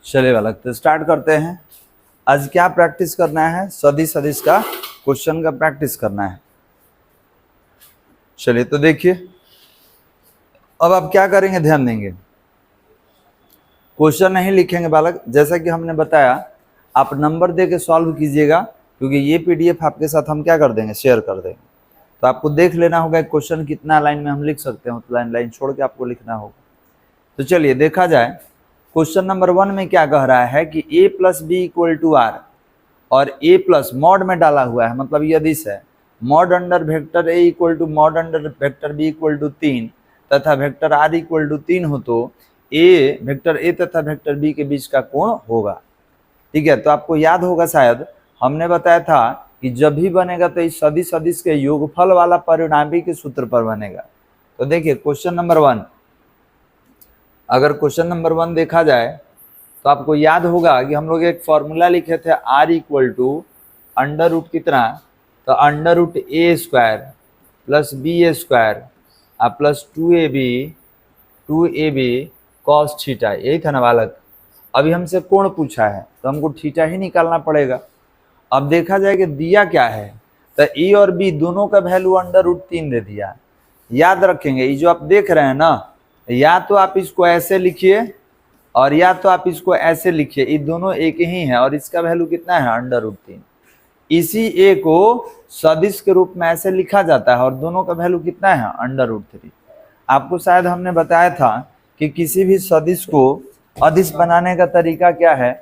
चलिए बालक, तो स्टार्ट करते हैं। आज क्या प्रैक्टिस करना है? सदिश सदिश का क्वेश्चन का प्रैक्टिस करना है। चलिए तो देखिए, अब आप क्या करेंगे, ध्यान देंगे। क्वेश्चन नहीं लिखेंगे बालक, जैसा कि हमने बताया आप नंबर दे के सॉल्व कीजिएगा, क्योंकि ये पीडीएफ आपके साथ हम क्या कर देंगे, शेयर कर देंगे। तो आपको देख लेना होगा क्वेश्चन कितना लाइन में हम लिख सकते हैं, तो लाइन लाइन छोड़ के आपको लिखना होगा। तो चलिए देखा जाए, क्वेश्चन नंबर 1 में क्या कह रहा है कि a plus B equal to R, और a प्लस मॉड में डाला हुआ है, मतलब यदिश है mod under vector a equal to mod under vector b equal to 3 तथा वेक्टर r इक्वल टू 3 हो तो a वेक्टर a तथा वेक्टर b के बीच का कोण होगा। ठीक है, तो आपको याद होगा शायद हमने बताया था कि जब भी बनेगा तो इस सदिश सदिश के योगफल वाला परिणामी के सूत्र पर बनेगा। तो देखिए क्वेश्चन नंबर 1, अगर क्वेश्चन नंबर 1 देखा जाए तो आपको याद होगा कि हम लोग एक फॉर्मूला लिखे थे r equal to under root कितना, तो under root A square plus B A square plus 2ab cos theta, यही था ना बालक। अभी हमसे कोण पूछा है तो हमको थीटा ही निकालना पड़ेगा। अब देखा जाए कि दिया क्या है, तो ए और बी दोनों का वैल्यू अंडर रूट 3 दे दिया। याद रखेंगे, ये जो आप देख रहे हैं ना, या तो आप इसको ऐसे लिखिए और या तो आप इसको ऐसे लिखिए, ये दोनों एक ही है और इसका वैल्यू कितना है, अंडर रूट 3। इसी ए को सदिश के रूप में ऐसे लिखा जाता है और दोनों का वैल्यू कितना है, अंडर रूट 3। आपको शायद हमने बताया था कि किसी भी सदिश को अदिश बनाने का तरीका क्या है,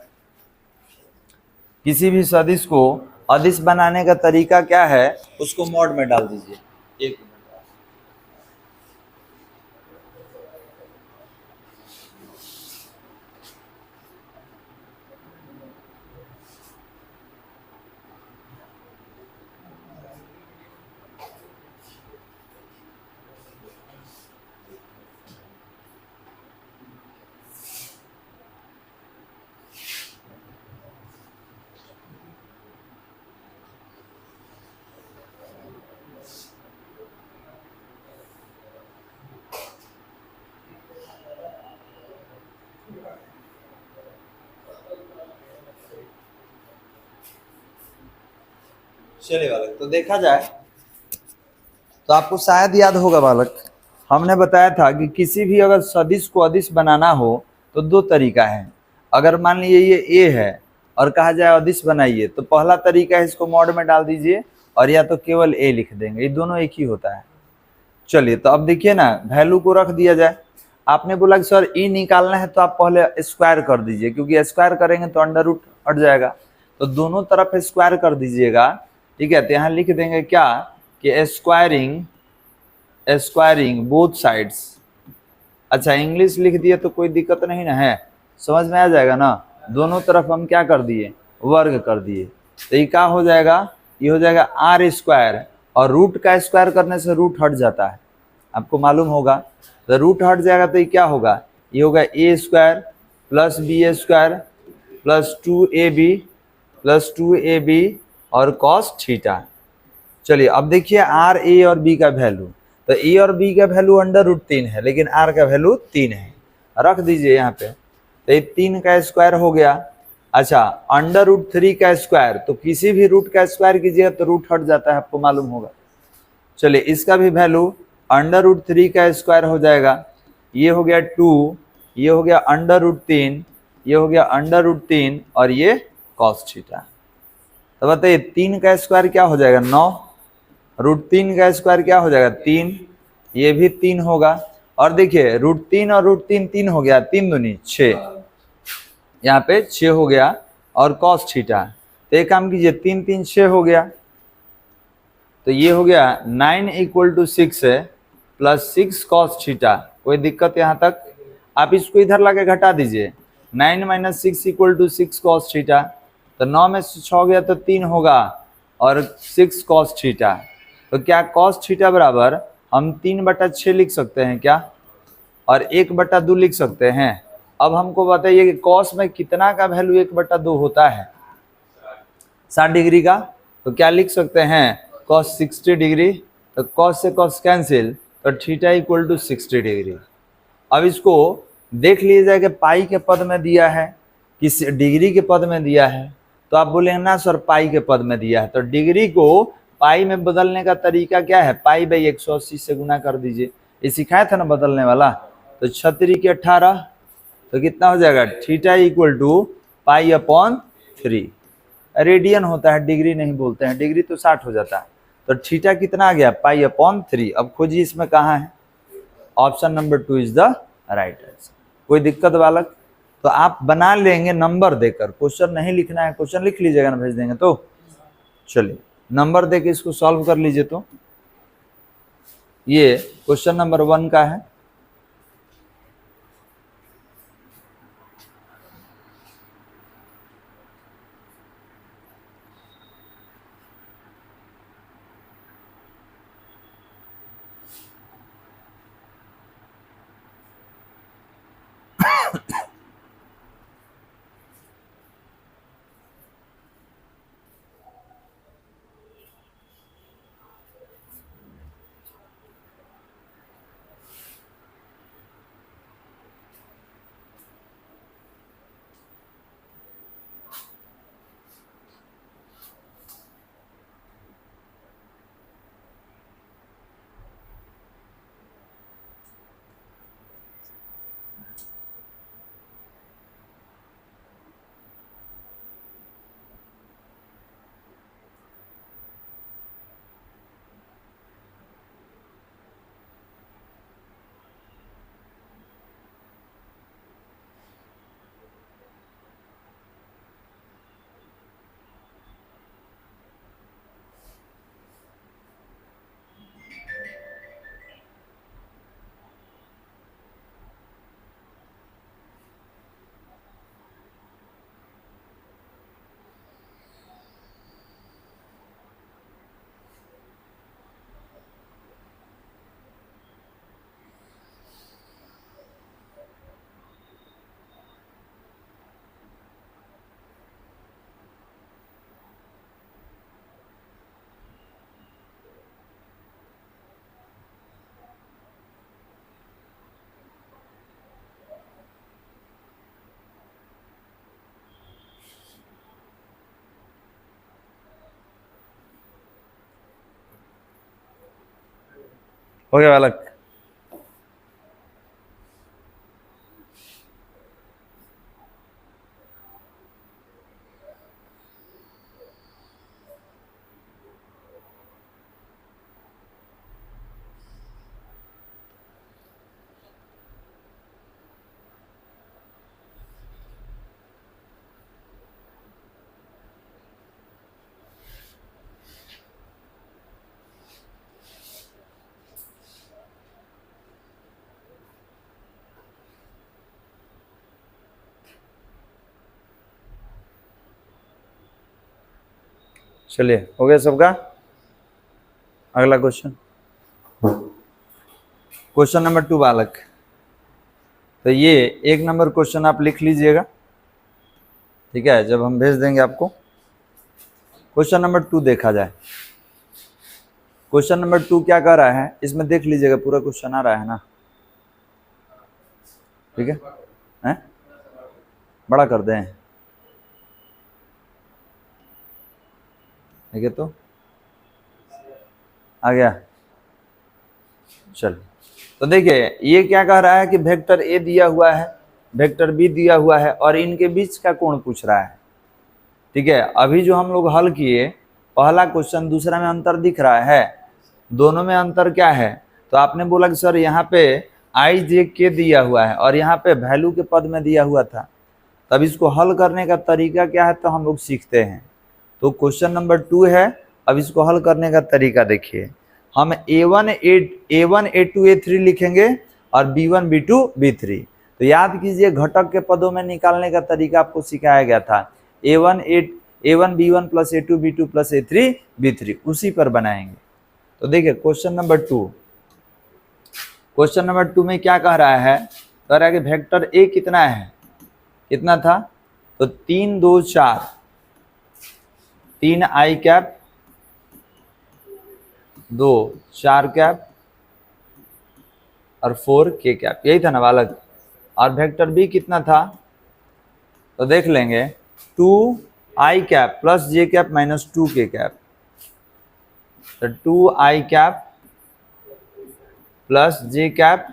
किसी भी सदिश को अदिश बनाने का तरीका क्या है, उसको मॉड में डाल दीजिए। एक चलिए बालक, तो देखा जाए तो आपको शायद याद होगा बालक, हमने बताया था कि किसी भी अगर सदिश को अदिश बनाना हो तो दो तरीका है। अगर मान लीजिए ये a है और कहा जाए अदिश बनाइए, तो पहला तरीका है इसको मॉड में डाल दीजिए, और या तो केवल a लिख देंगे, ये दोनों एक ही होता है। चलिए तो अब देखिए ना, वैल्यू को रख दिया जाए। आपने बोला कि सर e निकालना है तो आप पहले स्क्वायर कर दीजिए, क्योंकि स्क्वायर करेंगे तो अंडर रूट हट जाएगा, तो दोनों तरफ स्क्वायर कर दीजिएगा। ठीक है, तो यहाँ लिख देंगे क्या कि स्क्वायरिंग बोथ साइड्स। अच्छा, इंग्लिश लिख दिए तो कोई दिक्कत नहीं ना है, समझ में आ जाएगा ना। दोनों तरफ हम क्या कर दिए, वर्ग कर दिए, तो ये क्या हो जाएगा, ये हो जाएगा आर स्क्वायर, और रूट का स्क्वायर करने से रूट हट जाता है, आपको मालूम होगा। तो रूट हट जाएगा तो ये क्या होगा, ये होगा ए square plus B A square plus 2ab और कॉस थीटा। चलिए अब देखिए आर ए और बी का वैल्यू, तो ए और बी का वैल्यू अंडर रूट 3 है, लेकिन आर का वैल्यू 3 है, रख दीजिए यहाँ पे। तो ये 3 का स्क्वायर हो गया। अच्छा, अंडर रूट 3 का स्क्वायर, तो किसी भी रूट का स्क्वायर कीजिएगा तो रूट हट जाता है, आपको मालूम होगा। चलिए इसका भी वैल्यू अंडर रूट 3 का स्क्वायर हो जाएगा, ये हो गया 2, ये हो गया अंडर रूट 3, ये हो गया अंडर रूट 3 और ये कॉस थीटा। तो बताइए 3 का स्क्वायर क्या हो जाएगा, 9, रूट 3 का स्क्वायर क्या हो जाएगा, 3, ये भी 3 होगा। और देखिए रूट 3 और रूट 3 3 हो गया, 3 दूनी 6, यहाँ पे 6 हो गया, और कॉस थीटा, तो एक काम कीजिए 3 3 6 हो गया, तो ये हो गया 9 इक्वल टू 6 है प्लस 6 कॉस थीटा। कोई दिक्कत यहाँ तक? आप इसको इधर लाके घटा दीजिए, 9 minus 6 equal to 6 cos theta, तो 9 में से 6 गया तो 3 होगा और 6 कॉस थीटा। तो क्या कॉस थीटा बराबर हम 3/6 लिख सकते हैं क्या, और 1/2 लिख सकते हैं। अब हमको बताइए कि कॉस में कितना का वैल्यू 1/2 होता है, 60 डिग्री का, तो क्या लिख सकते हैं, कॉस 60 डिग्री, तो कॉस से कॉस कैंसिल, तो थीटा इक्वल टू 60 डिग्री। अब इसको देख लीजिए कि पाई के पद में दिया है किस डिग्री के पद में दिया है, तो आप बोलेंगे ना सर पाई के पद में दिया है, तो डिग्री को पाई में बदलने का तरीका क्या है, पाई बाई 180 से गुना कर दीजिए। ये सिखाया था ना बदलने वाला। तो 36 के 18, तो कितना हो जाएगा, theta equal to pi upon 3। Radian होता है, डिग्री नहीं बोलते हैं, डिग्री तो 60 हो जाता है। तो थीटा कितना आ गया, पाई अपॉन 3। अब खोजिए इसमें कहाँ है, option number 2 is the right answer. कोई दिक्कत बालक? तो आप बना लेंगे नंबर देकर, क्वेश्चन नहीं लिखना है, क्वेश्चन लिख लीजिएगा ना भेज देंगे तो। चलिए नंबर देके इसको सॉल्व कर लीजिए। तो ये क्वेश्चन नंबर 1 का है। हो गया बालक? चलिए हो गया सबका। अगला क्वेश्चन, क्वेश्चन नंबर 2 बालक। तो ये 1 नंबर क्वेश्चन आप लिख लीजिएगा, ठीक है, जब हम भेज देंगे आपको। क्वेश्चन नंबर 2 देखा जाए। क्वेश्चन नंबर 2 क्या कर रहा है, इसमें देख लीजिएगा, पूरा क्वेश्चन आ रहा है ना, ठीक है, हैं? बड़ा कर दें, ठीक है, तो आ गया। चल, तो देखिए ये क्या कह रहा है कि वेक्टर ए दिया हुआ है, वेक्टर बी दिया हुआ है, और इनके बीच का कोण पूछ रहा है, ठीक है। अभी जो हम लोग हल किए पहला क्वेश्चन, दूसरा में अंतर दिख रहा है, दोनों में अंतर क्या है, तो आपने बोला कि सर यहाँ पे आई जे के दिया हुआ है और यहाँ पे वैल्यू के पद में दिया हुआ था, तब इसको हल करने का तरीका क्या है, तो हम लोग सीखते हैं। तो क्वेश्चन नंबर 2 है, अब इसको हल करने का तरीका देखिए। हम A1 A2 A3 लिखेंगे और B1 B2 B3। तो याद कीजिए घटक के पदों में निकालने का तरीका आपको सिखाया गया था, A1 B1 plus A2 B2 plus A3 B3, उसी पर बनाएंगे। तो देखिए क्वेश्चन नंबर 2, क्वेश्चन नंबर 2 में क्या कह रहा है, कह रहा है कि वेक्टर ए कितना है, कितना था, तो 3 2 4, 3 आई कैप 2 4 कैप और 4 के कैप, यही था ना बालक। और वेक्टर बी कितना था, तो देख लेंगे 2i कैप प्लस जे कैप माइनस 2k कैप, तो 2i कैप प्लस जे कैप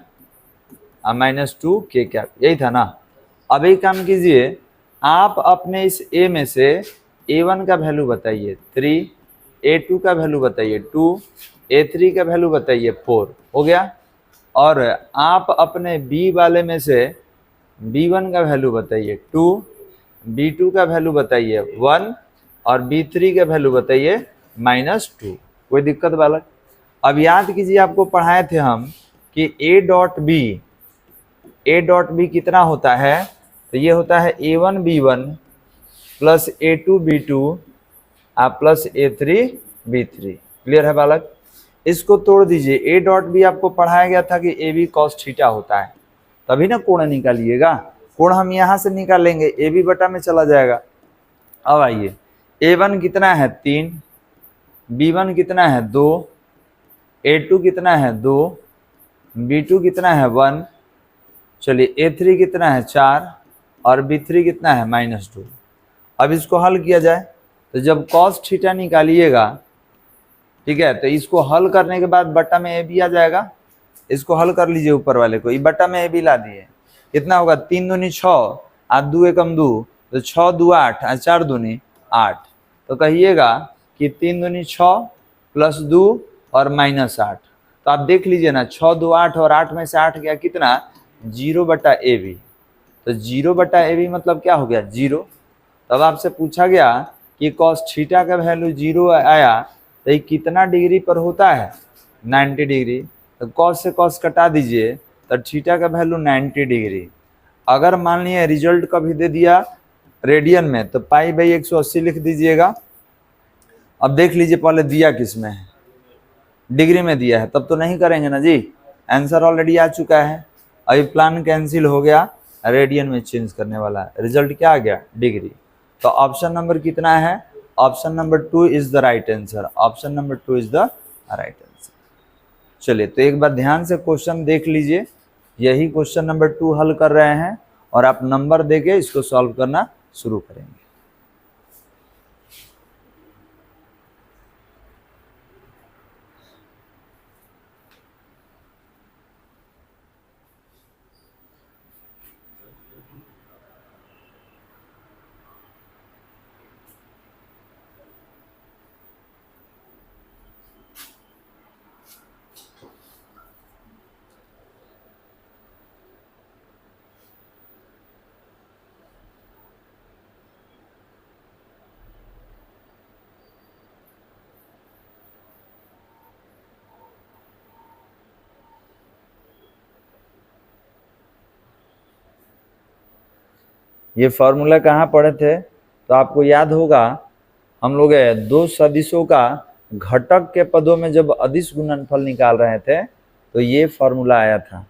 माइनस 2k कैप, यही था ना। अब एक काम कीजिए, आप अपने इस ए में से a1 का वैल्यू बताइए 3, a2 का वैल्यू बताइए 2, a3 का वैल्यू बताइए 4, हो गया। और आप अपने बी वाले में से b1 का वैल्यू बताइए 2, b2 का वैल्यू बताइए 1 और b3 का वैल्यू बताइए -2। कोई दिक्कत बालक? अब याद कीजिए, आपको पढ़ाए थे हम कि ए डॉट बी कितना होता है, तो ये होता है a1 b1 plus a2 b2 plus a3 b3। Clear है बालक? इसको तोड़ दीजिए, ए डॉट बी आपको पढ़ाया गया था कि ए बी कॉस थीटा होता है, तभी ना कोण निकालिएगा। कोण हम यहाँ से निकालेंगे, ए बी बटा में चला जाएगा। अब आइए, a1 कितना है 3, b1 कितना है 2, a2 कितना है 2, b2 कितना है 1, चलिए a3 कितना है 4 और b3 कितना है -2। अब इसको हल किया जाए, तो जब cos थीटा निकालिएगा, ठीक है, तो इसको हल करने के बाद बटा में ए बी आ जाएगा। इसको हल कर लीजिए, ऊपर वाले को, ये बटा में ए बी ला दिए, कितना होगा 3 दूनी 6, 8 2 एकम 2, तो 6 2 8 और 4 दूनी 8। तो कहिएगा कि 3 दूनी 6 प्लस 2 और -8। तो आप देख लीजिए ना, 6 2 8 और 8 में से 8 गया कितना, 0 बटा ए बी। तो 0 बटा ए बी मतलब क्या हो गया, 0। तब आपसे पूछा गया कि cos थीटा का वैल्यू 0 आया, तो ये कितना डिग्री पर होता है, 90 डिग्री। तो cos से cos कटा दीजिए, तो थीटा का वैल्यू 90 डिग्री। अगर मान लिया रिजल्ट कभी दे दिया रेडियन में, तो पाई/180 लिख दीजिएगा। अब देख लीजिए पहले दिया किस में है, डिग्री में दिया है, तब तो नहीं करेंगे ना जी, आंसर ऑलरेडी आ चुका है। अभी प्लान कैंसिल हो गया, रेडियन में चेंज करने वाला है, रिजल्ट क्या आ गया, डिग्री। तो ऑप्शन नंबर कितना है, option number 2 is the right answer, option number 2 is the right answer. चलिए, तो एक बार ध्यान से क्वेश्चन देख लीजिए, यही क्वेश्चन नंबर 2 हल कर रहे हैं और आप नंबर देके इसको सॉल्व करना शुरू करेंगे। ये फॉर्मूला कहाँ पढ़े थे, तो आपको याद होगा, हम लोग दो सदिशों का घटक के पदों में जब अदिश गुणनफल निकाल रहे थे, तो ये फॉर्मूला आया था।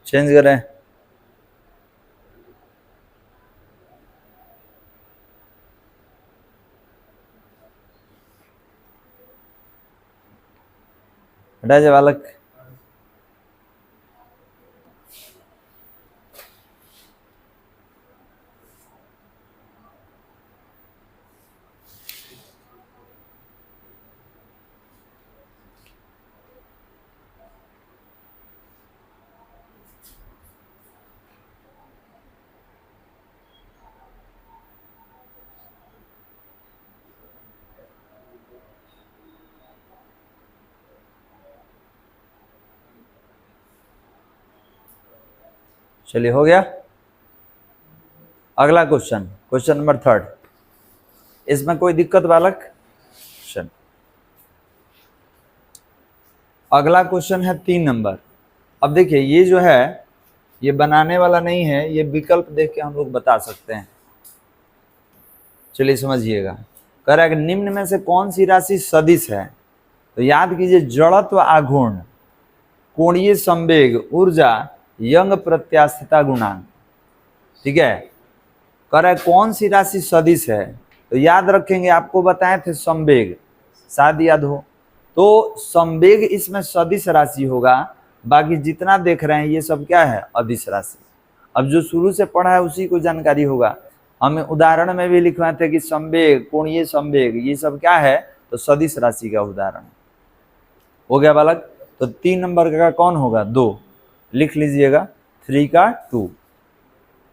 चेंज करें, हटा जाए बालक। चलिए हो गया। अगला क्वेश्चन, क्वेश्चन नंबर 3, इसमें कोई दिक्कत वाला क्वेश्चन? अगला क्वेश्चन है 3 नंबर। अब देखिए ये जो है ये बनाने वाला नहीं है, ये विकल्प देख के हम लोग बता सकते हैं। चलिए समझिएगा। कह रहा है कि निम्न में से कौन सी राशि सदिश है? तो याद कीजिए, जड़त्व आघूर्ण, कोणीय संवेग, ऊर्जा, यंग प्रत्यास्थता गुणांक। ठीक है, कह रहा है कौन सी राशि सदिश है? तो याद रखेंगे, आपको बताए थे संवेग, शायद याद हो। तो संवेग इसमें सदिश राशि होगा, बाकी जितना देख रहे हैं ये सब क्या है? अदिश राशि। अब जो शुरू से पढ़ा है उसी को जानकारी होगा। हमें उदाहरण में भी लिखवाए थे कि संवेग, कोणीय संवेग, ये सब क्या है? तो सदिश राशि का उदाहरण। हो गया बालक? तो 3 नंबर का कौन होगा? 2 लिख लीजिएगा, 3 का 2।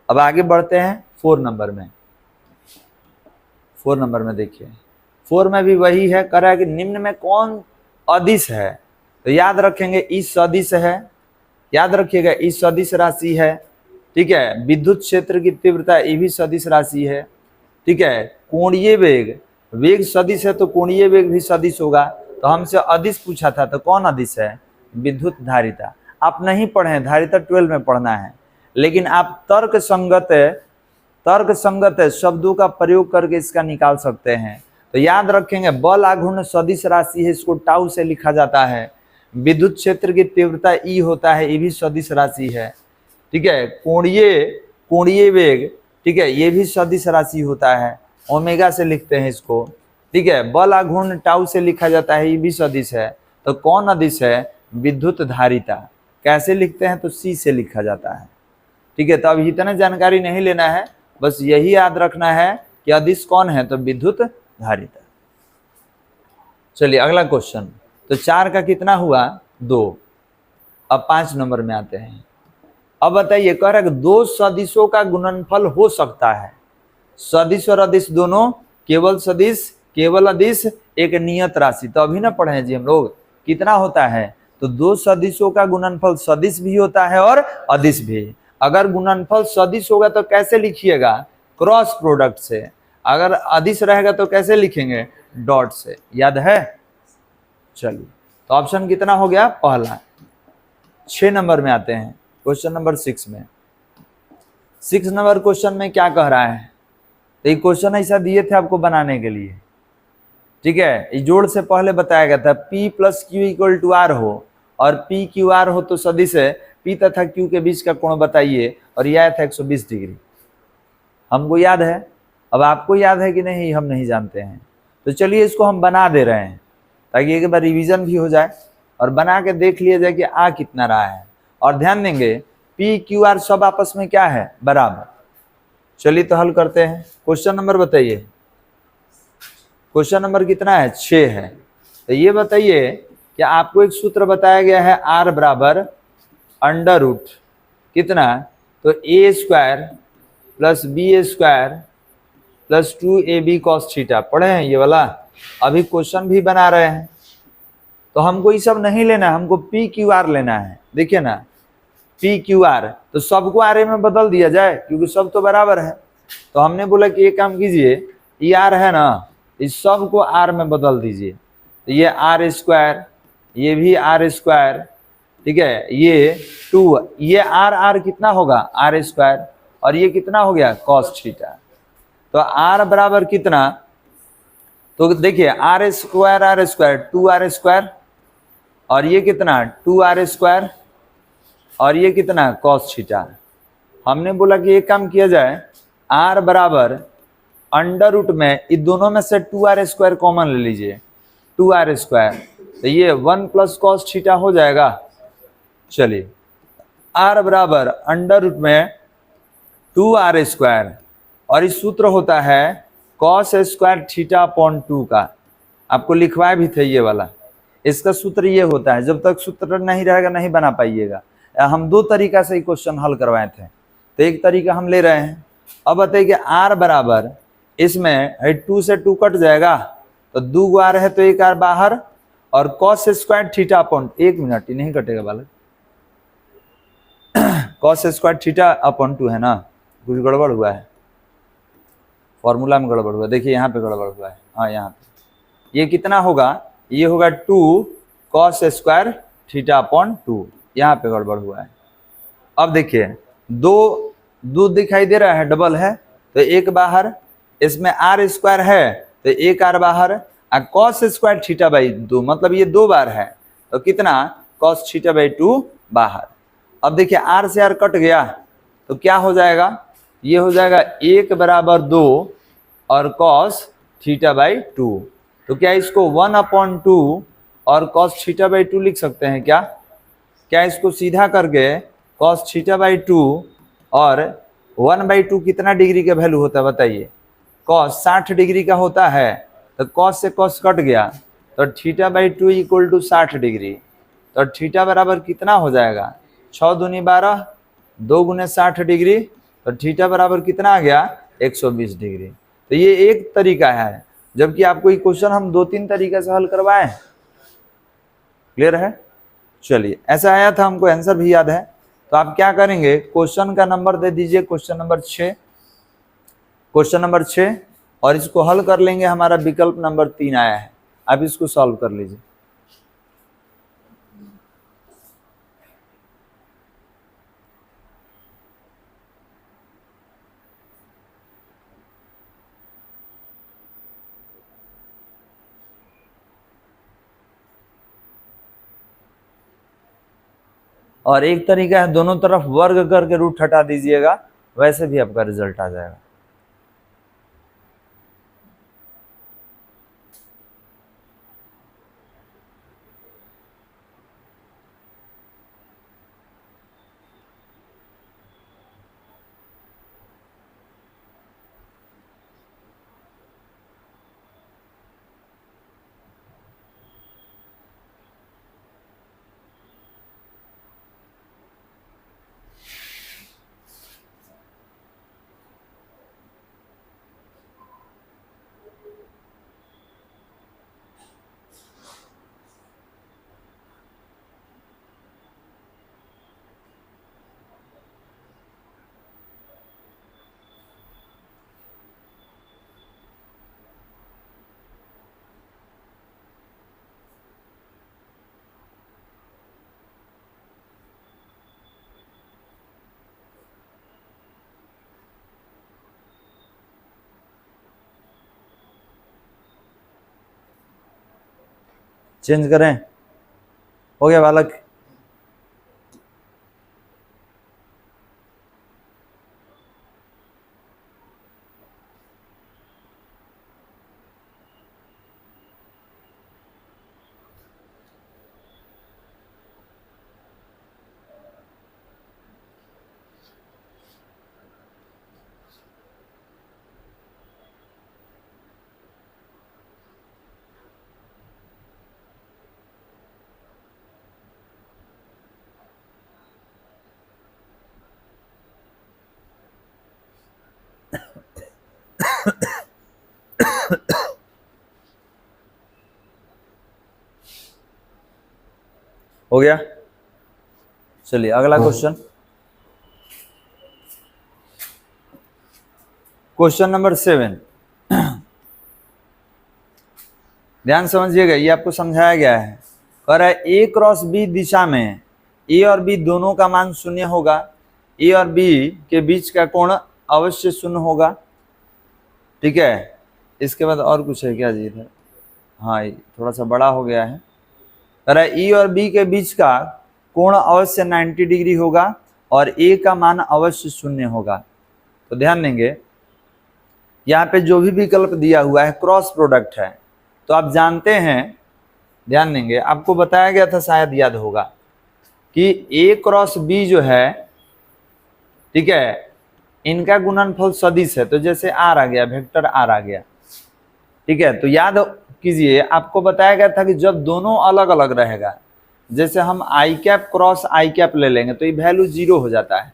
अब आगे बढ़ते हैं 4 नंबर में। 4 नंबर में देखिए, 4 में भी वही है, कह रहा है कि निम्न में कौन अदिश है? तो याद रखेंगे इस सदिश है, याद रखिएगा इस सदिश राशि है। ठीक है, विद्युत क्षेत्र की तीव्रता ये भी सदिश राशि है। ठीक है, कोणीय वेग, वेग सदिश है तो कोणीय वेग भी सदिश होगा। तो हमसे अदिश पूछा था, तो कौन अदिश है? विद्युत धारिता। आप नहीं पढ़े, धारिता 12 में पढ़ना है, लेकिन आप तर्क संगत शब्दों का प्रयोग करके इसका निकाल सकते हैं। तो याद रखेंगे बल आघूर्ण सदिश राशि है, इसको टाउ से लिखा जाता है। विद्युत क्षेत्र की तीव्रता ई होता है, ये भी सदिश राशि है। ठीक है, कोणीय वेग, ठीक है, ये भी सदिश राशि होता है, ओमेगा से लिखते हैं इसको। ठीक है, बल आघूर्ण टाउ से लिखा जाता है, ये भी सदिश है। तो कौन अदिश है? विद्युत धारिता। कैसे लिखते हैं? तो सी से लिखा जाता है। ठीक है, तो अब इतना जानकारी नहीं लेना है, बस यही याद रखना है कि अदिश कौन है? तो विद्युत धारिता। चलिए अगला क्वेश्चन। तो 4 का कितना हुआ? 2। अब 5 नंबर में आते हैं। अब बताइए, कह रहा है कि 2 सदिशों का गुणनफल हो सकता है। सदिश और अदिश दोनों, केवल सदिश, केवल अदिश, एक नियत राशि। तो अभी ना पढ़े जी हम लोग, कितना होता है? तो 2 सदिशों का गुणनफल सदिश भी होता है और अदिश भी। अगर गुणनफल सदिश होगा तो कैसे लिखिएगा? क्रॉस प्रोडक्ट से। अगर अदिश रहेगा तो कैसे लिखेंगे? डॉट से। याद है? चलिए, तो ऑप्शन कितना हो गया? पहला। 6 नंबर में आते हैं, क्वेश्चन नंबर 6 में। 6 नंबर क्वेश्चन में क्या कह रहा है? तो ये क्वेश्चन ऐसा दिए थे आपको बनाने के लिए। ठीक है, इस जोड़ से पहले बताया गया था P + Q = R हो और P Q R हो तो सदिश है। P तथा Q के बीच का कोण बताइए, और यह था 120 डिग्री। हमको याद है, अब आपको याद है कि नहीं हम नहीं जानते हैं। तो चलिए इसको हम बना दे रहे हैं, ताकि एक बार रिवीजन भी हो जाए और बना के देख लिया जाए कि आ कितना रहा है। और ध्यान देंगे P Q R सब आपस में क्या है? बराबर। चलिए तो हल करते हैं। क्वेश्चन नंबर बताइए, क्वेश्चन नंबर कितना है? 6 है। तो ये बताइए कि आपको एक सूत्र बताया गया है, R बराबर √ कितना? तो A² + B² + 2AB cos theta. पढ़े हैं ये वाला? अभी क्वेश्चन भी बना रहे हैं। तो हमको ये सब नहीं लेना है, हमको P Q R लेना है। देखिए ना, P Q R, तो सबको RA में बदल दिया जाए, क्योंकि सब तो बराबर है। तो हमने बोला कि एक काम कीजिए, ये R है ना, इस सब को R में बदल दीजिए। तो ये R², ये भी R², ठीक है, ये 2, ये R कितना होगा? R², और ये कितना हो गया? cos theta. तो R बराबर कितना? तो देखिए R², 2R², और ये कितना? 2R², और ये कितना? cos theta. हमने बोला कि एक काम किया जाए, R बराबर √ में इन दोनों में से 2R² कॉमन ले लीजिए, 2R², तो ये 1 + cos थीटा हो जाएगा। चलिए, R बराबर √ में 2R², और इस सूत्र होता है cos² θ/2 का। आपको लिखवाए भी थे ये वाला। इसका सूत्र ये होता है, जब तक सूत्र नहीं रहेगा नहीं बना पाइएगा। हम 2 तरीका से क्वेश्चन हल करवाए थे, तो एक तरीका हम ले रहे हैं। अब बताइए कि R बराबर, इसमें 2 से 2 कट जाएगा, तो 2 R है तो 1 R बाहर, और cos² θ/, 1 मिनट ही नहीं कटेगा बालक, कॉस स्क्वायर थीटा अपॉन 2 है ना, कुछ गड़बड़ हुआ है, फॉर्मूला में गड़बड़ हुआ, देखिए यहाँ पे गड़बड़ हुआ है, हाँ यहाँ पे ये कितना होगा, ये होगा 2 कॉस स्क्वायर थीटा अपॉन 2, यहाँ पे गड़बड़ हुआ है। अब देखिए दो दिखाई दे रहा है, डबल है तो एक बाहर, इसमें आर स्क्वायर है तो एक आर बाहर, कॉस स्क्वायर थीटा बाई 2 मतलब ये 2 बार है तो कितना, कॉस थीटा बाई 2 बाहर। अब देखिए आर से आर कट गया तो क्या हो जाएगा, ये हो जाएगा 1 बराबर 2 और कॉस थीटा बाई 2, तो क्या इसको 1/2 और कॉस थीटा बाई 2 लिख सकते हैं क्या, क्या इसको सीधा करके कॉस थीटा बाई 2 और 1/2 कितना डिग्री का वैल्यू होता है बताइए, कॉस 60 डिग्री का होता है तो कॉस से कॉस कट गया तो theta by 2 equal to 60 degree, तो थीटा बराबर कितना हो जाएगा, 6 दूनी 12, 2 गुने 60 डिग्री, तो थीटा बराबर कितना आ गया 120 डिग्री। तो ये एक तरीका है, जबकि आपको ये क्वेश्चन हम 2-3 तरीके से हल करवाए हैं। क्लियर है, चलिए ऐसा आया था, हमको आंसर भी याद है, तो आप क्या करेंगे, क्वेश्चन का नंबर दे दीजिए, क्वेश्चन नंबर 6, क्वेश्चन नंबर 6 और इसको हल कर लेंगे, हमारा विकल्प नंबर 3 आया है, आप इसको सॉल्व कर लीजिए। और एक तरीका है दोनों तरफ वर्ग करके रूट हटा दीजिएगा, वैसे भी आपका रिजल्ट आ जाएगा। चेंज करें, हो गया बालक, हो गया। चलिए अगला क्वेश्चन, क्वेश्चन नंबर 7, ध्यान समझिएगा, ये आपको समझाया गया है, कह रहा है ए क्रॉस बी दिशा में ए और बी दोनों का मान 0 होगा, ए और बी के बीच का कोण अवश्य 0 होगा, ठीक है। इसके बाद और कुछ है क्या जी इधर, हाँ थोड़ा सा बड़ा हो गया है, कह रहा है ई और बी के बीच का कोण अवश्य 90 डिग्री होगा और ए का मान अवश्य 0 होगा। तो ध्यान देंगे यहाँ पे जो भी विकल्प दिया हुआ है क्रॉस प्रोडक्ट है, तो आप जानते हैं, ध्यान देंगे आपको बताया गया था, शायद याद होगा कि ए क्रॉस बी जो है, ठीक है, इनका गुणनफल सदिश है, तो जैसे आर आ गया, वेक्टर आर आ गया, ठीक है। तो याद कीजिए आपको बताया गया था कि जब दोनों अलग अलग रहेगा, जैसे हम आई कैप क्रॉस आई कैप ले लेंगे तो ये वैल्यू 0 हो जाता है,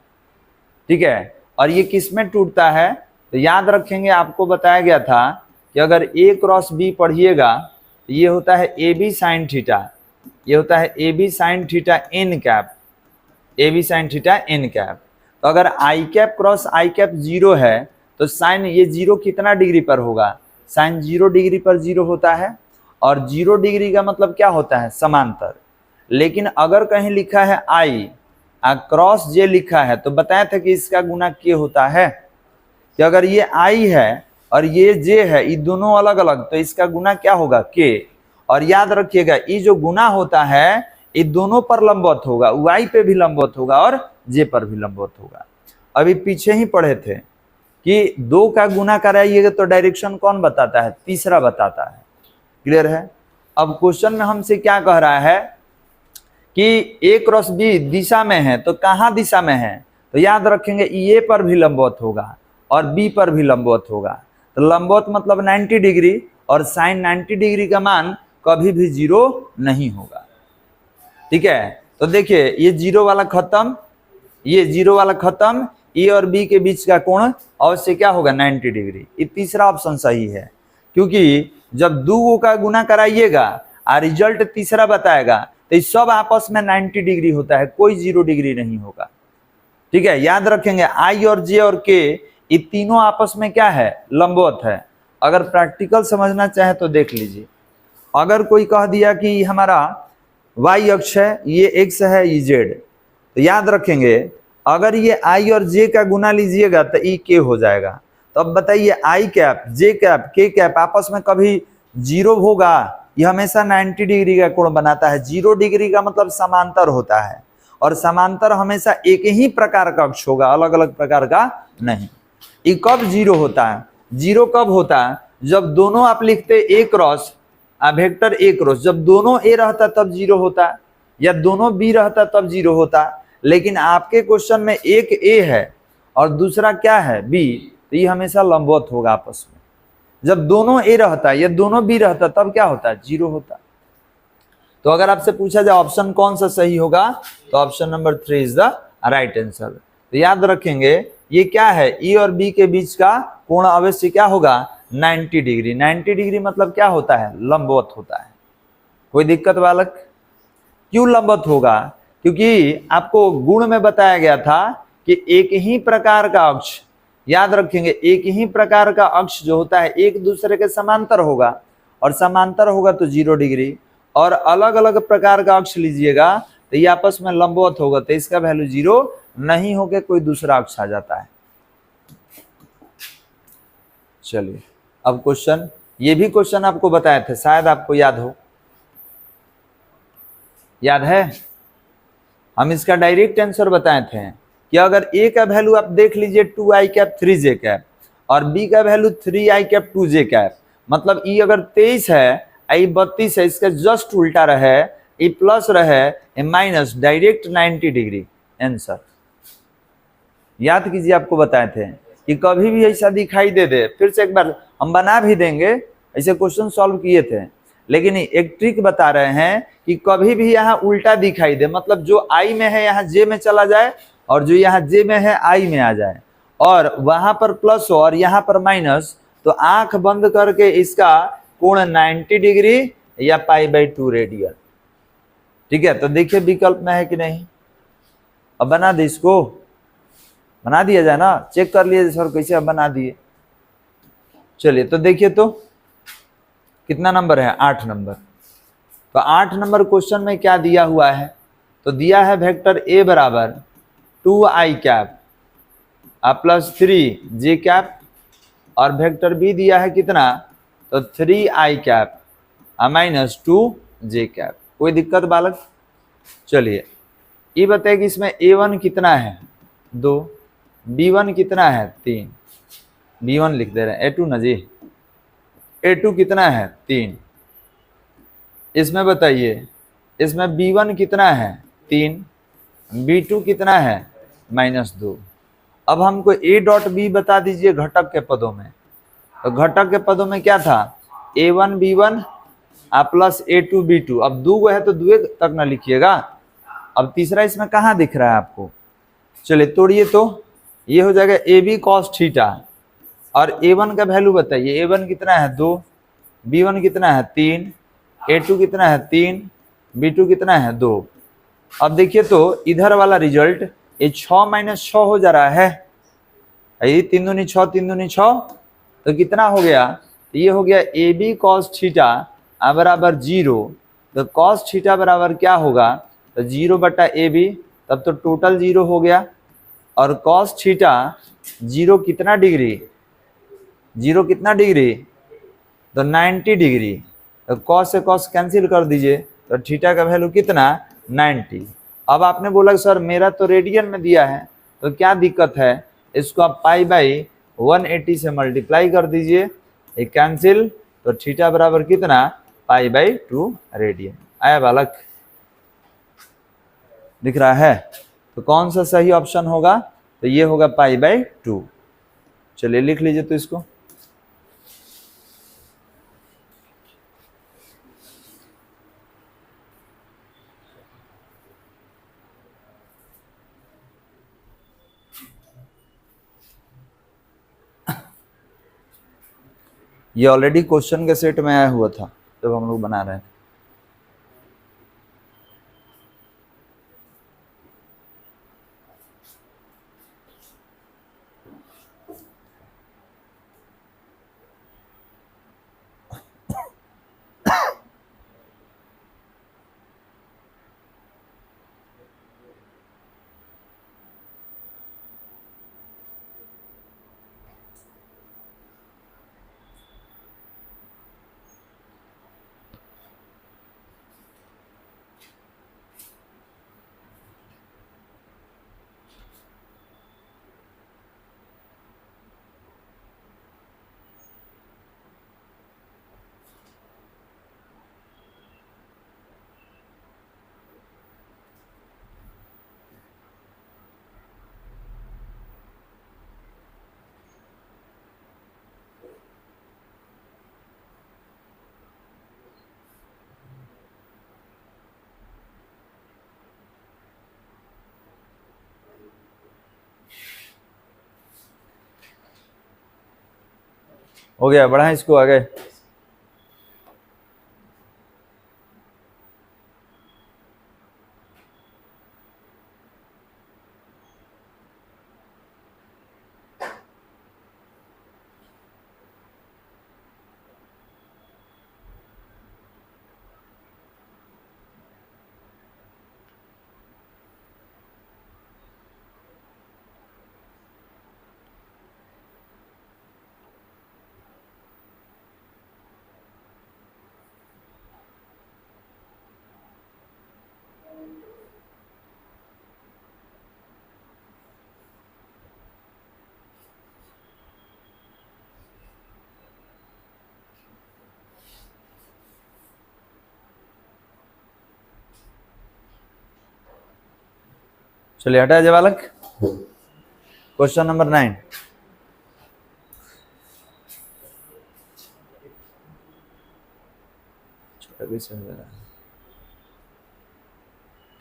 ठीक है। और ये किस में टूटता है, तो याद रखेंगे आपको बताया गया था कि अगर ए क्रॉस बी पढ़िएगा तो ये होता है ए बी साइन थीटा, ये होता है a b sine theta n cap, a b sine theta n cap. तो अगर i cap cross i cap 0 है तो साइन ये 0 कितना डिग्री पर होगा, साइन 0 डिग्री पर 0 होता है, और 0 डिग्री का मतलब क्या होता है, समांतर। लेकिन अगर कहीं लिखा है आई क्रॉस जे लिखा है तो बताया था कि इसका गुना के होता है, कि अगर ये आई है और ये जे है, ये दोनों अलग अलग, तो इसका गुना क्या होगा, के। और याद रखिएगा ये जो गुना होता है ये दोनों पर लंबवत होगा, वाई पे भी लंबवत होगा और जे पर भी लंबवत होगा। अभी पीछे ही पढ़े थे कि 2 का गुना कराइएगा तो डायरेक्शन कौन बताता है, तीसरा बताता है। क्लियर है। अब क्वेश्चन में हमसे क्या कह रहा है कि ए क्रॉस बी दिशा में है, तो कहाँ दिशा में है, तो याद रखेंगे ए पर भी लंबवत होगा और बी पर भी लंबवत होगा। तो लंबवत मतलब 90 डिग्री, और साइन 90 डिग्री का मान कभी भी 0 नहीं होगा। ठीक है। तो देखिए ये 0 वाला खत्म, ये 0 वाला खत्म, ए और बी के बीच का कोण अवश्य क्या होगा, 90 डिग्री। ये तीसरा ऑप्शन सही है, क्योंकि जब 2 का गुना कराइएगा और रिजल्ट तीसरा बताएगा तो ये सब आपस में 90 डिग्री होता है, कोई 0 डिग्री नहीं होगा। ठीक है। याद रखेंगे आई और जे और के ये तीनों आपस में क्या है, लंबवत है। अगर प्रैक्टिकल समझना चाहे तो देख लीजिए, अगर कोई कह दिया कि हमारा y अक्ष है, ये x है, ये z, तो याद रखेंगे अगर ये i और j का गुना लीजिएगा तो ई के हो जाएगा। तो अब बताइए आई कैप जे कैप के कैप आपस में कभी 0 होगा, ये हमेशा 90 डिग्री का कोण बनाता है। 0 डिग्री का मतलब समांतर होता है, और समांतर हमेशा एक ही प्रकार का अक्ष होगा, अलग अलग प्रकार का नहीं। ये कब 0 होता है, 0 कब होता है, जब दोनों आप लिखते ए क्रॉस वेक्टर ए क्रॉस, जब दोनों ए रहता तब 0 होता, या दोनों बी रहता तब 0 होता। लेकिन आपके क्वेश्चन में एक ए है और दूसरा क्या है, बी, तो ये हमेशा लंबवत होगा आपस में। जब दोनों ए रहता या दोनों बी रहता तब क्या होता है, 0 होता। तो अगर आपसे पूछा जाए ऑप्शन कौन सा सही होगा, तो option number 3 is the right answer. तो याद रखेंगे ये क्या है, ई और बी के बीच का कोण अवश्य क्या होगा, 90 डिग्री। 90 डिग्री मतलब क्या होता है, लंबवत होता है। कोई दिक्कत बालक, क्यों लंबवत होगा, क्योंकि आपको गुण में बताया गया था कि एक ही प्रकार का अक्ष, याद रखेंगे एक ही प्रकार का अक्ष जो होता है एक दूसरे के समांतर होगा, और समांतर होगा तो 0 डिग्री, और अलग अलग प्रकार का अक्ष लीजिएगा तो ये आपस में लंबवत होगा, तो इसका वैल्यू 0 नहीं होकर कोई दूसरा अक्ष आ जाता है। चलिए अब क्वेश्चन, ये भी क्वेश्चन आपको बताए थे, शायद आपको याद हो, याद है, हम इसका डायरेक्ट आंसर बताए थे कि अगर ए का वैल्यू आप देख लीजिए 2i कैप 3j कैप, और बी का value 3i cap 2j cap, मतलब ई अगर 23 है, आई 32 है, इसका जस्ट उल्टा रहे, ई प्लस रहे, ए माइनस, डायरेक्ट 90 डिग्री आंसर। याद कीजिए आपको बताए थे कि कभी भी ऐसा दिखाई दे, फिर से एक बार हम बना भी देंगे, ऐसे क्वेश्चन सॉल्व किए थे, लेकिन एक ट्रिक बता रहे हैं कि कभी भी यहाँ उल्टा दिखाई दे, मतलब जो आई में है यहाँ जे में चला जाए, और जो यहाँ जे में है आई में आ जाए, और वहां पर प्लस हो और यहाँ पर माइनस, तो आंख बंद करके इसका कोण 90 डिग्री या π/2 रेडियन। ठीक है। तो देखिए विकल्प में है कि नहीं, अब बना दे, इसको बना दिया जाए ना, चेक कर लिए सर कैसे, अब बना दिए। चलिए तो देखिए तो कितना नंबर है, 8 नंबर। तो 8 नंबर क्वेश्चन में क्या दिया हुआ है, तो दिया है वेक्टर ए बराबर 2i cap plus 3j cap, और वेक्टर बी दिया है कितना, तो 3i cap minus 2j cap. कोई दिक्कत बालक। चलिए ये बताइए कि इसमें a1 कितना है, 2, b1 कितना है, 3, b1 लिख दे रहे हैं, a2 ना जी, a2 कितना है, 3। इसमें बताइए इसमें b1 कितना है, 3, b2 कितना है, -2। अब हमको a डॉट b बता दीजिए घटक के पदों में। तो घटक के पदों में क्या था, a1 b1 plus a2 b2। अब 2 है तो 2 तक ना लिखिएगा, अब तीसरा इसमें कहाँ दिख रहा है आपको। चलिए तोड़िए, तो ये हो जाएगा ए बी कॉस थीटा, और a1 का वैल्यू बताइए, a1 कितना है, 2, b1 कितना है, 3, a2 कितना है, 3, b2 कितना है, 2। अब देखिए तो इधर वाला रिजल्ट ये 6 माइनस 6 हो जा रहा है, ये 3 दूनी 6 3 दूनी 6, तो कितना हो गया, तो ये हो गया ए बी कॉस थीटा बराबर 0। तो कॉस थीटा बराबर क्या होगा, तो 0 बटा ए बी, तब तो टोटल 0 हो गया। और कॉस थीटा 0 कितना डिग्री, 0 कितना डिग्री, तो 90 डिग्री। तो कॉस से कॉस कैंसिल कर दीजिए, तो थीटा का वैल्यू कितना, 90। अब आपने बोला कि सर मेरा तो रेडियन में दिया है, तो क्या दिक्कत है, इसको आप पाई बाई 180 से मल्टीप्लाई कर दीजिए, ये कैंसिल, तो थीटा बराबर कितना, पाई बाई 2 रेडियन। आया बालक, दिख रहा है। तो कौन सा सही ऑप्शन होगा, तो ये होगा पाई बाई 2। चलिए लिख लीजिए तो इसको। ये ऑलरेडी क्वेश्चन के सेट में आया हुआ था जब हम लोग बना रहे थे। हो गया, बढ़ा इसको आगे। चलिए हटा जाए बालक। Question number 9।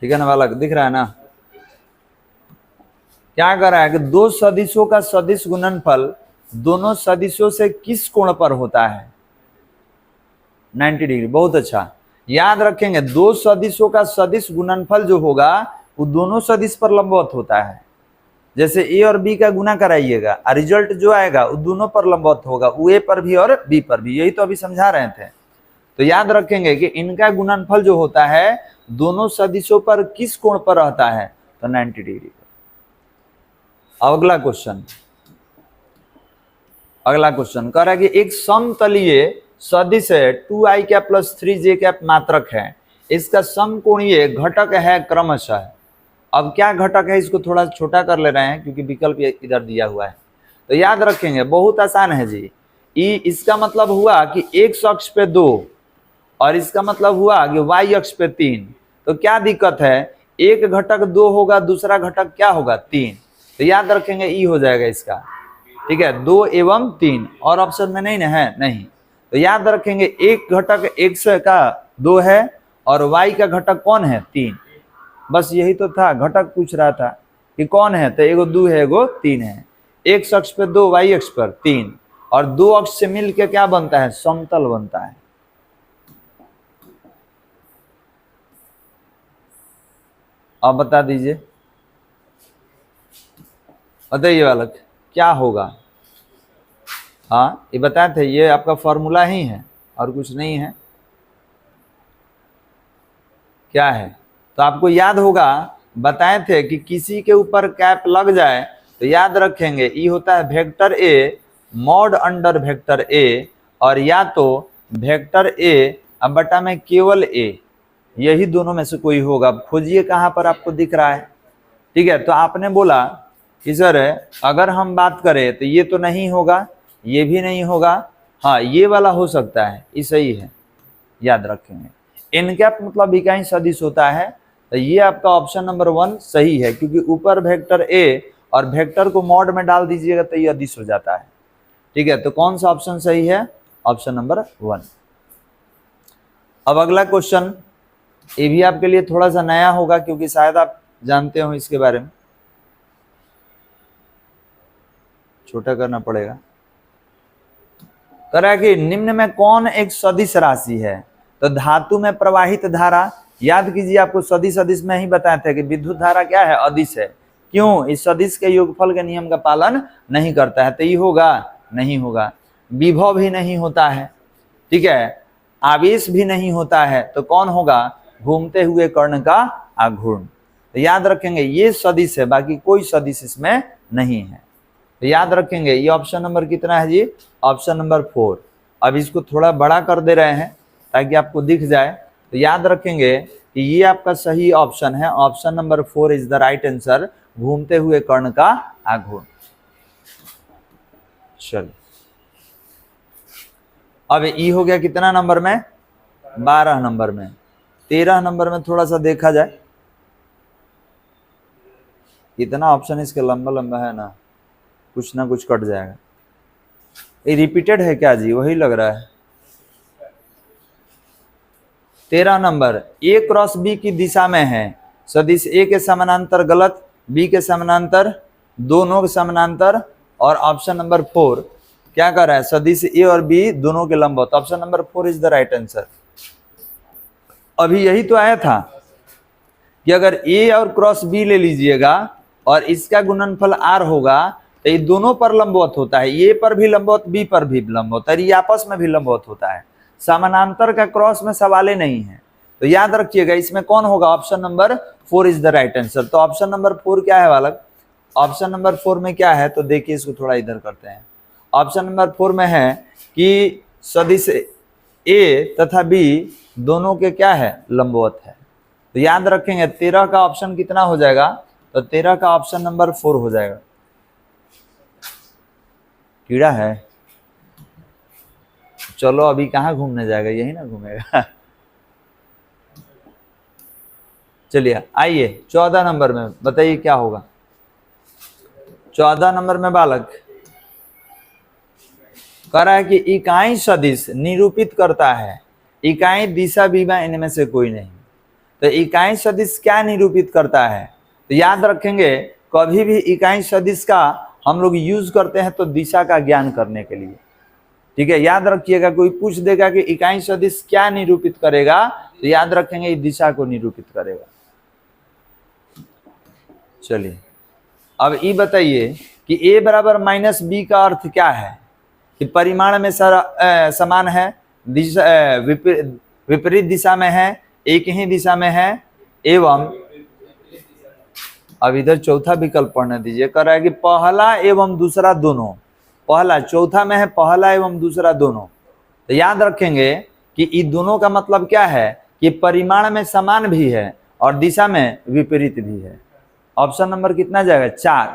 ठीक है ना बालक, दिख रहा है ना। क्या कर रहा है कि दो सदिशों का सदिश गुणनफल दोनों सदिशों से किस कोण पर होता है, 90 डिग्री। बहुत अच्छा, याद रखेंगे दो सदिशों का सदिश गुणनफल जो होगा वो दोनों सदिश पर लंबवत होता है। जैसे ए और बी का गुना कराइएगा, रिजल्ट जो आएगा वो दोनों पर लंबवत होगा, वो ए पर भी और बी पर भी। यही तो अभी समझा रहे थे। तो याद रखेंगे कि इनका गुणनफल जो होता है दोनों सदिशों पर किस कोण पर रहता है, तो 90 डिग्री पर। अगला क्वेश्चन कह रहा है कि एक समतलीय सदिश है 2i cap plus 3j cap मात्रक है, इसका समकोणीय घटक है क्रमशः। अब क्या घटक है, इसको थोड़ा छोटा कर ले रहे हैं क्योंकि विकल्प इधर दिया हुआ है। तो याद रखेंगे बहुत आसान है जी। ई इसका मतलब हुआ कि x अक्ष पे 2 और इसका मतलब हुआ कि y अक्ष पे 3। तो क्या दिक्कत है, एक घटक 2 होगा, दूसरा घटक क्या होगा, 3। तो याद रखेंगे ई हो जाएगा इसका। ठीक है, 2 एवं 3, और ऑप्शन में नहीं ना है, नहीं। तो याद रखेंगे एक घटक x का 2 है और y का घटक कौन है, 3। बस यही तो था, घटक पूछ रहा था कि कौन है, तो एगो 2 है एगो 3 है। x अक्ष पे 2, y अक्ष पर 3, और 2 अक्ष से मिलकर क्या बनता है, समतल बनता है। अब बता दीजिए, बताइए बालक क्या होगा। हाँ ये बताए थे, ये आपका फॉर्मूला ही है और कुछ नहीं है। क्या है, तो आपको याद होगा, बताए थे कि किसी के ऊपर कैप लग जाए तो याद रखेंगे ई होता है vector A mod under vector A, और या तो वेक्टर ए अब बटा में केवल ए, यही दोनों में से कोई होगा। खोजिए कहाँ पर आपको दिख रहा है। ठीक है, तो आपने बोला कि सर अगर हम बात करें तो ये तो नहीं होगा, ये भी नहीं होगा, हाँ ये वाला हो सकता है, ये सही है, याद रखेंगे। एन कैप मतलब इकाई सदिश होता है, तो ये आपका ऑप्शन नंबर 1 सही है, क्योंकि ऊपर वेक्टर ए और वेक्टर को मॉड में डाल दीजिएगा तो ये अदिश हो जाता है। ठीक है, तो कौन सा ऑप्शन सही है, ऑप्शन नंबर 1। अब अगला क्वेश्चन, ये भी आपके लिए थोड़ा सा नया होगा क्योंकि शायद आप जानते हो इसके बारे में, छोटा करना पड़ेगा। कह रहा है कि निम्न में कौन एक सदिश राशि है, तो धातु में प्रवाहित धारा, याद कीजिए आपको सदिश में ही बताया था कि विद्युत धारा क्या है, अदिश है। क्यों, इस सदिश के योगफल के नियम का पालन नहीं करता है, तो ये होगा, नहीं होगा। विभव भी नहीं होता है, ठीक है, आवेश भी नहीं होता है, तो कौन होगा, घूमते हुए कर्ण का आघूर्ण। तो याद रखेंगे ये सदिश है, बाकी कोई सदिश इसमें नहीं है। तो याद रखेंगे ये ऑप्शन नंबर कितना है जी, ऑप्शन नंबर 4। अब इसको थोड़ा बड़ा कर दे रहे हैं ताकि आपको दिख जाए, तो याद रखेंगे कि ये आपका सही ऑप्शन है, option number 4 is the right answer, घूमते हुए कर्ण का आघूर्ण। चलिए अब ई हो गया कितना नंबर में, 12 नंबर में। 13 नंबर में थोड़ा सा देखा जाए, इतना ऑप्शन इसके लंबा लंबा है ना, कुछ ना कुछ कट जाएगा। ये रिपीटेड है क्या जी, वही लग रहा है। 13 नंबर, ए क्रॉस बी की दिशा में है, सदिश ए के समानांतर गलत, बी के समानांतर, दोनों के समानांतर, और ऑप्शन नंबर 4 क्या कर रहा है, सदिश ए और बी दोनों के लंबवत। Option number 4 is the right answer. अभी यही तो आया था कि अगर ए और क्रॉस बी ले लीजिएगा और इसका गुणनफल आर होगा तो ये दोनों पर लंबवत होता है, ए पर भी लंबवत, बी पर भी लंबवत, और ये आपस में भी लंबवत होता है। समानांतर का क्रॉस में सवाल नहीं है, तो याद रखिएगा इसमें कौन होगा, option number 4 is the right answer. तो ऑप्शन नंबर 4 क्या है बालक, ऑप्शन नंबर 4 में क्या है, तो देखिए इसको थोड़ा इधर करते हैं। ऑप्शन नंबर 4 में है कि सदिश ए तथा बी दोनों के क्या है, लंबवत है। तो याद रखेंगे 13 का ऑप्शन कितना हो जाएगा, तो 13 का ऑप्शन नंबर 4 हो जाएगा। कीड़ा है, चलो अभी कहाँ घूमने जाएगा, यही ना घूमेगा। चलिए आइए 14 नंबर में बताइए क्या होगा। 14 नंबर में बालक कह रहा है कि इकाई सदिश निरूपित करता है, इकाई दिशा विमा इनमें से कोई नहीं। तो इकाई सदिश क्या निरूपित करता है, तो याद रखेंगे कभी भी इकाई सदिश का हम लोग यूज करते हैं तो दिशा का ज्ञान करने के लिए। ठीक है, याद रखिएगा, कोई पूछ देगा कि इकाई सदिश क्या निरूपित करेगा, तो याद रखेंगे इस दिशा को निरूपित करेगा। चलिए अब ये बताइए कि a बराबर माइनस बी का अर्थ क्या है, कि परिमाण में समान है, दिशा विपरीत दिशा में है, एक ही दिशा में है, एवं, अब इधर चौथा विकल्प पढ़ने दीजिए। कह रहा है कि पहला एवं दूसरा दोनों, पहला चौथा में है, पहला एवं दूसरा दोनों। तो याद रखेंगे कि इन दोनों का मतलब क्या है, कि परिमाण में समान भी है और दिशा में विपरीत भी है। ऑप्शन नंबर कितना जाएगा, 4।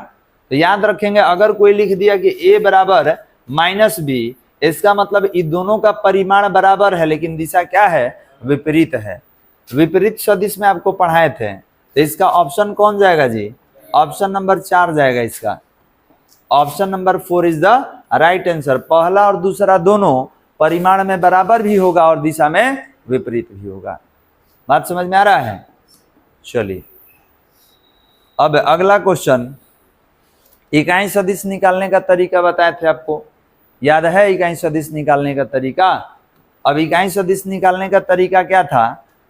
तो याद रखेंगे अगर कोई लिख दिया कि a बराबर माइनस बी, इसका मतलब इन दोनों का परिमाण बराबर है लेकिन दिशा क्या है, विपरीत है। विपरीत सदिश में आपको पढ़ाए थे, तो इसका ऑप्शन कौन जाएगा जी, ऑप्शन नंबर 4 जाएगा इसका। Option number 4 is the right answer. पहला और दूसरा दोनों परिमाण में बराबर भी होगा और दिशा में विपरीत भी होगा। बात समझ में आ रहा है। चलिए अब अगला क्वेश्चन, इकाई सदिश निकालने का तरीका बताए थे आपको, याद है इकाई सदिश निकालने का तरीका। अब इकाई सदिश निकालने का तरीका क्या था,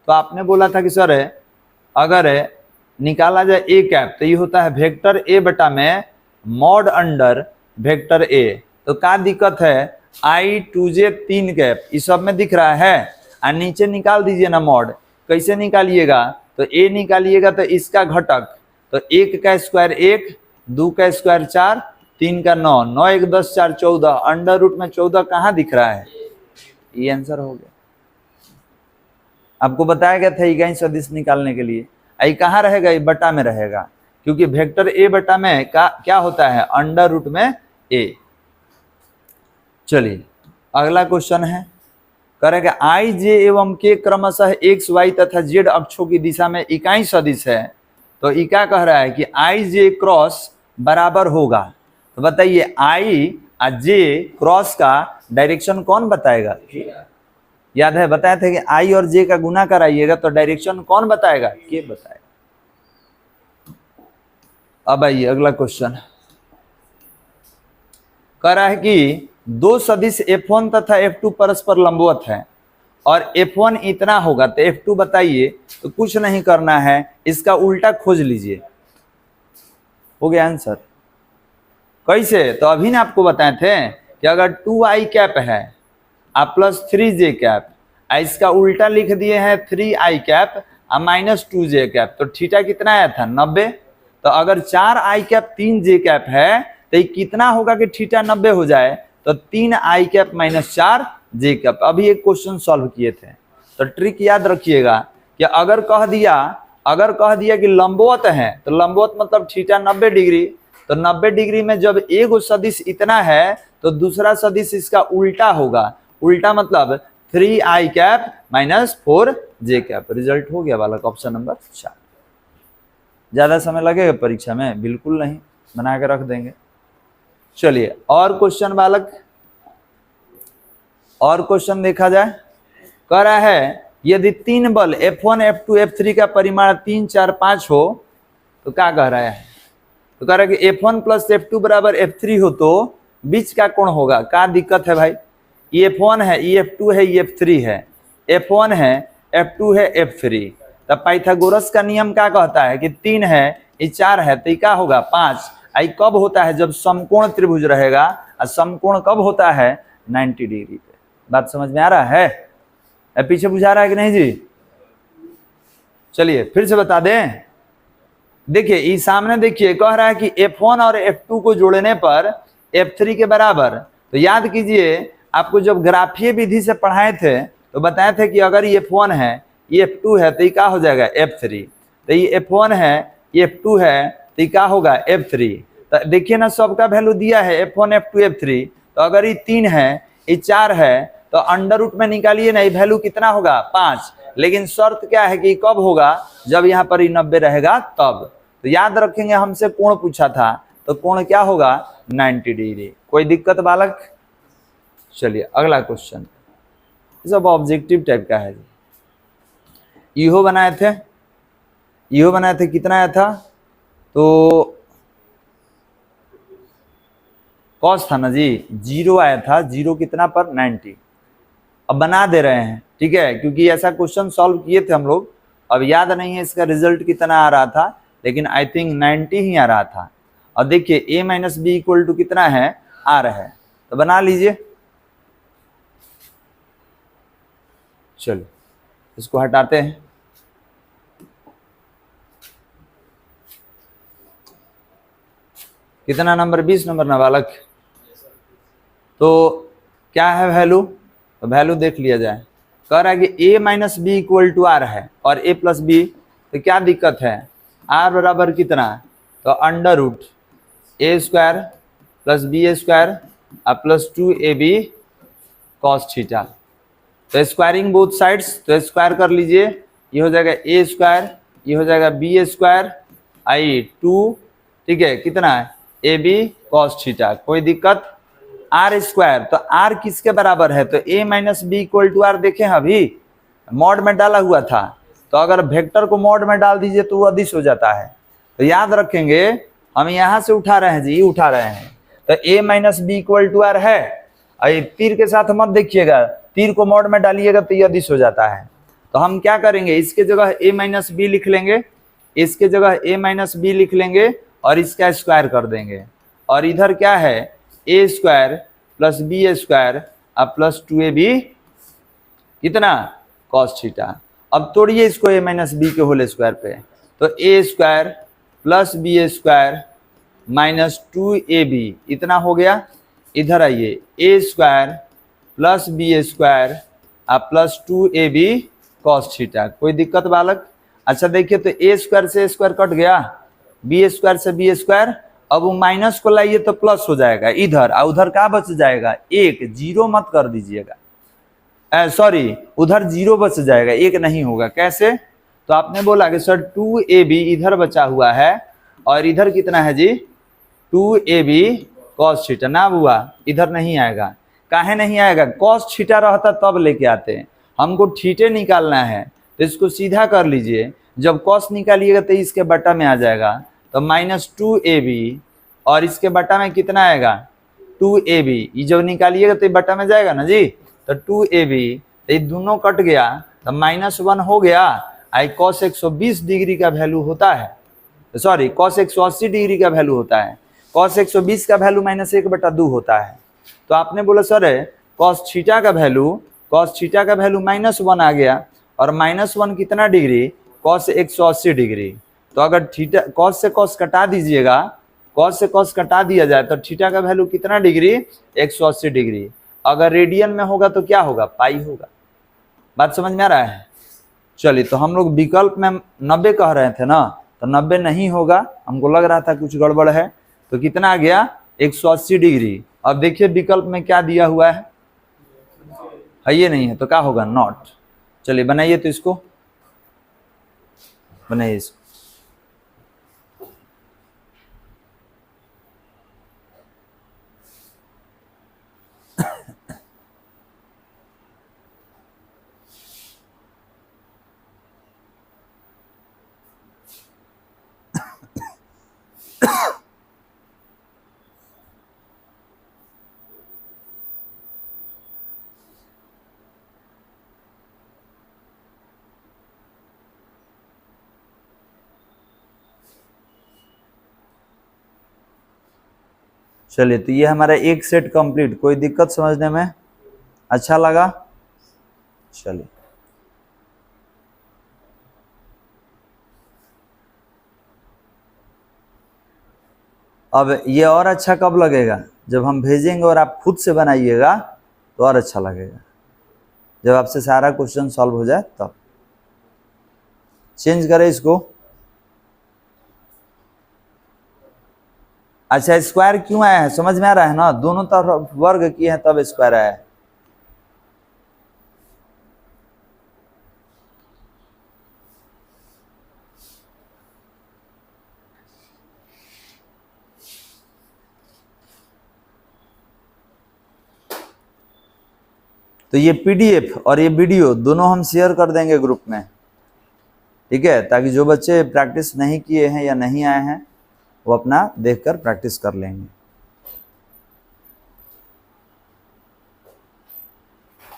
तो आपने बोला था कि सर अगर निकाला जाए ए कैप, तो ये होता है वेक्टर ए बटा में मॉड अंडर वेक्टर ए। तो क्या दिक्कत है, आई 2j 3 कैप इस सब में दिख रहा है, और नीचे निकाल दीजिए ना मॉड। कैसे निकालिएगा, तो ए निकालिएगा तो इसका घटक, तो 1 का स्क्वायर 1, 2 का स्क्वायर 4, 3 का 9, 9 1 10 4 14, अंडर रूट में 14 कहाँ दिख रहा है, ये आंसर हो गया। आपको बताया गया था इकाई सदिश निकालने के लिए, आई कहाँ रहेगा, ये बटा में रहेगा, क्योंकि वेक्टर ए बटा में का क्या होता है, अंडर रूट में ए। चलिए अगला क्वेश्चन है, करेगा आई जे एवं के क्रमशः एक्स वाई तथा जेड अक्षों की दिशा में इकाई सदिश है। तो ई क्या कह रहा है कि आई जे क्रॉस बराबर होगा। तो बताइए आई और जे क्रॉस का डायरेक्शन कौन बताएगा, याद है बताया था कि आई और जे का गुना कराइएगा तो डायरेक्शन कौन बताएगा, के बताएगा। अब आइए अगला क्वेश्चन, कह रहा है कि दो सदिश F1 तथा F2 परस्पर लंबवत है और F1 इतना होगा तो F2 बताइए। तो कुछ नहीं करना है, इसका उल्टा खोज लीजिए, हो गया आंसर। कैसे, तो अभी ना आपको बताए थे कि अगर 2i कैप है आप प्लस 3j कैप, इसका उल्टा लिख दिए हैं 3i कैप और माइनस 2j कैप, तो थीटा कितना आया था 90। तो अगर 4i कैप 3j कैप है तो ये कितना होगा कि थीटा 90 हो जाए, तो 3i cap minus 4j cap. अभी एक क्वेश्चन सॉल्व किए थे, तो ट्रिक याद रखिएगा कि अगर कह दिया कि लंबवत है, तो लंबवत मतलब थीटा 90 डिग्री, तो 90 डिग्री में जब एक सदिश इतना है तो दूसरा सदिश इसका उल्टा होगा, उल्टा मतलब 3i cap minus 4j cap. Result हो गया बालक ऑप्शन नंबर 4। ज्यादा समय लगेगा परीक्षा में, बिल्कुल नहीं, बना के रख देंगे। चलिए और क्वेश्चन बालक, और क्वेश्चन देखा जाए। कह रहा है यदि 3 बल F1 F2 F3 का परिमाण 3 4 5 हो तो क्या कह रहा है, तो कह रहा है कि F1 प्लस F2 बराबर F3 हो तो बीच का कोण होगा। क्या दिक्कत है भाई, ये F1 है, ये F2 है, ये F3 है, F1 है, F2 है, F3। तब पाइथागोरस का नियम क्या कहता है कि 3 है, ये 4 है, तो क्या होगा 5। आई कब होता है, जब समकोण त्रिभुज रहेगा, और समकोण कब होता है 90 डिग्री पे। बात समझ में आ रहा है, पीछे बुझा रहा है कि नहीं जी। चलिए फिर से बता दें, देखिए इस सामने देखिए कह रहा है कि F1 और F2 को जोड़ने पर F3 के बराबर। तो याद कीजिए आपको जब ग्राफीय विधि से पढ़ाए थे तो बताए थे कि अगर ये F1 है, ये F2 है, तो ये क्या हो जाएगा F3। तो ये F1 है, ये F2 है, तो ये क्या होगा F3। तो देखिए ना सबका वैल्यू दिया है F1 F2 F3। तो अगर ये 3 है, ये 4 है, तो अंडर रूट में निकालिए ना, ये वैल्यू कितना होगा 5। लेकिन शर्त क्या है कि कब होगा, जब यहाँ पर 90 रहेगा तब। तो याद रखेंगे हमसे कोण पूछा था, तो कोण क्या होगा 90 डिग्री। कोई दिक्कत बालक। चलिए अगला क्वेश्चन, सब ऑब्जेक्टिव टाइप का है। इहो बनाए थे, कितना आया था, तो कॉस था ना जी, 0 आया था, 0 कितना पर 90। अब बना दे रहे हैं, ठीक है, क्योंकि ऐसा क्वेश्चन सॉल्व किए थे हम लोग। अब याद नहीं है इसका रिजल्ट कितना आ रहा था, लेकिन आई थिंक 90 ही आ रहा था। और देखिए a minus b equal to कितना है, r है, तो बना लीजिए। चलो इसको हटाते हैं। कितना नंबर, 20 नंबर ना बालक। तो क्या है वैल्यू, तो वैल्यू देख लिया जाए। कह रहा है कि a minus b equal to r है और a प्लस बी, तो क्या दिक्कत है, r बराबर कितना, तो under root a square plus b square और प्लस 2ab कॉस थीटा। तो स्क्वायरिंग बोथ साइड्स, तो स्क्वायर कर लीजिए, ये हो जाएगा a स्क्वायर, ये हो जाएगा b स्क्वायर आई 2, ठीक है, कितना है ab कॉस थीटा। कोई दिक्कत, आर स्क्वायर, तो आर किसके बराबर है, तो a minus b equal to r. देखें अभी मॉड में डाला हुआ था, तो अगर वेक्टर को मॉड में डाल दीजिए तो वो अदिश हो जाता है। तो याद रखेंगे हम यहाँ से उठा रहे हैं जी, उठा रहे हैं, तो a minus b equal to r है। और तीर के साथ मत देखिएगा, तीर को मॉड में डालिएगा तो ये अदिश हो जाता है। तो हम क्या करेंगे, इसके जगह a माइनस बी लिख लेंगे, इसके जगह a माइनस बी लिख लेंगे और इसका स्क्वायर कर देंगे, और इधर क्या है a square plus b square अब प्लस 2ab कितना कॉस थीटा। अब तोड़िए इसको a माइनस बी के होल स्क्वायर पे, तो a square plus b square minus 2ab इतना हो गया। इधर आइए a square plus b square अब प्लस 2ab कॉस थीटा। कोई दिक्कत बालक? अच्छा देखिए, तो a स्क्वायर से स्क्वायर कट गया, बी स्क्वायर से बी स्क्वायर, अब वो माइनस को लाइए तो प्लस हो जाएगा इधर, और उधर क्या बच जाएगा एक, जीरो मत कर दीजिएगा, सॉरी उधर जीरो बच जाएगा, एक नहीं होगा। कैसे? तो आपने बोला कि सर 2ab इधर बचा हुआ है और इधर कितना है जी 2ab कॉस थीटा ना हुआ, इधर नहीं आएगा। काहे नहीं आएगा? कॉस थीटा रहता तब लेके आते हैं, हमको थीटे निकालना है तो इसको सीधा कर लीजिए। जब कॉस निकालिएगा तो इसके बटा में आ जाएगा, तो माइनस 2ab और इसके बटा में कितना आएगा 2ab, ये जब निकालिएगा तो बटा में जाएगा ना जी, तो 2ab, तो ये दोनों कट गया तो -1 हो गया। आई कॉस 120 डिग्री का वैल्यू होता है, सॉरी कॉस 180 डिग्री का वैल्यू होता है, कॉस 120 का वैल्यू -1/2 होता है। तो आपने बोला सर कॉस थीटा का वैल्यू -1 आ गया, और -1 कितना डिग्री कॉस 180 डिग्री। तो अगर थीटा कॉस से कॉस कटा दीजिएगा, कॉस से कॉस कटा दिया जाए तो थीटा का वैल्यू कितना डिग्री 180 डिग्री। अगर रेडियन में होगा तो क्या होगा पाई होगा। बात समझ में आ रहा है? चलिए, तो हम लोग विकल्प में 90 कह रहे थे ना, तो 90 नहीं होगा, हमको लग रहा था कुछ गड़बड़ है, तो कितना आ गया 180 डिग्री। अब देखिए विकल्प में क्या दिया हुआ है ये नहीं है तो क्या होगा नॉट। चलिए बनाइए, तो इसको बनाइए इसको। चलिए, तो ये हमारा एक सेट कंप्लीट। कोई दिक्कत समझने में? अच्छा लगा? चलिए, अब ये और अच्छा कब लगेगा? जब हम भेजेंगे और आप खुद से बनाइएगा तो और अच्छा लगेगा, जब आपसे सारा क्वेश्चन सॉल्व हो जाए तब। चेंज करें इसको। अच्छा, स्क्वायर क्यों आया है समझ में आ रहा है ना? दोनों तरफ वर्ग किए हैं तब स्क्वायर आया है। तो ये पीडीएफ और ये वीडियो दोनों हम शेयर कर देंगे ग्रुप में, ठीक है, ताकि जो बच्चे प्रैक्टिस नहीं किए हैं या नहीं आए हैं वो अपना देखकर प्रैक्टिस कर लेंगे।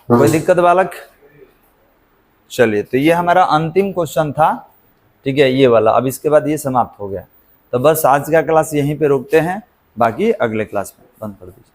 कोई दिक्कत बालक? चलिए, तो ये हमारा अंतिम क्वेश्चन था, ठीक है, ये वाला। अब इसके बाद ये समाप्त हो गया, तो बस आज का क्लास यहीं पे रोकते हैं, बाकी अगले क्लास में बंद कर दीजिए।